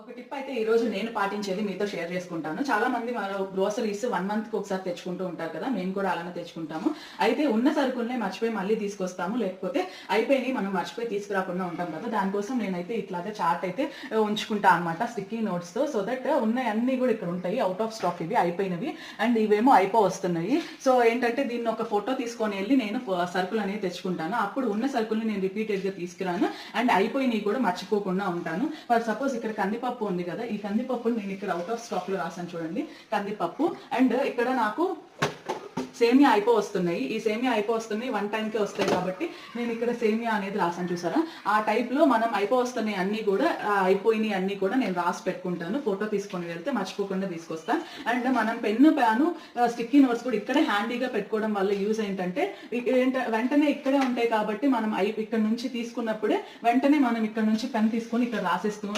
ఒక టిప్ అయితే ఈ రోజు నేను పాటించేది మీతో షేర్ చేసుకుంటాను. చాలా మంది మన గ్రోసరీస్ 1 మంత్‌కి ఒకసారి తెచ్చుకుంటూ ఉంటారు కదా! మేము కూడా అలానే తెచ్చుకుంటాము. అయితే ఉన్న సరుకుల్నే మర్చిపోయి మళ్ళీ తీసుకొస్తాము. లేకపోతే అయిపోయినయి మనం మర్చిపోయి తీసుకురాకుండా ఉంటాం కదా! దానికోసం నేనైతే ఇట్లాగా చార్ట్ అయితే ఉంచుకుంటా అన్నమాట స్టిక్కీ నోట్స్‌తో. సో దట్ ఉన్నయన్నీ కూడా ఇక్కడ ఉంటాయి. ఔట్ ఆఫ్ స్టాక్ ఇవి అయిపోయినవి. అండ్ ఇవేమో అయిపోవస్తున్నాయి. సో ఏంటంటే దీన్ని ఒక ఫోటో తీసుకొని ఎళ్లి నేను సరుకులనేవి తెచ్చుకుంటాను. అప్పుడు ఉన్న సరుకుల్ని నేను రిపీటెడ్‌గా తీసుకురాను. అండ్ అయిపోయినయి కూడా మర్చిపోకుండా ఉంటాను. ఫర్ సపోజ్ ఇక్కడ కందిపప్పు ఉంది కదా! ఈ కందిపప్పుని నేను ఇక్కడ ఔట్ ఆఫ్ స్టాక్ లో రాసాను చూడండి. కందిపప్పు అండ్ ఇక్కడ నాకు సేమియా అయిపోవస్తున్నాయి. ఈ సేమియా అయిపోవస్తున్నాయి 1 టైంకే వస్తాయి కాబట్టి నేను ఇక్కడ సేమియా అనేది రాసాను చూసారా? ఆ టైప్‌లో మనం అయిపోవస్తున్నాయి అన్నీ కూడా అయిపోయినయి అన్నీ కూడా నేను రాసి పెట్టుకుంటాను. ఫోటో తీసుకొని వెళ్తే మర్చిపోకుండా తీసుకొస్తాను. అండ్ మనం పెన్ను, ప్యాను, స్టిక్కీ నోట్స్ కూడా ఇక్కడే హ్యాండీగా పెట్టుకోవడం వల్ల యూజ్ ఏంటంటే వెంటనే ఇక్కడే ఉంటాయి కాబట్టి మనం ఇక్కడ నుంచి తీసుకున్నప్పుడే వెంటనే మనం ఇక్కడ నుంచి పెన్ తీసుకొని ఇక్కడ రాసేస్తూ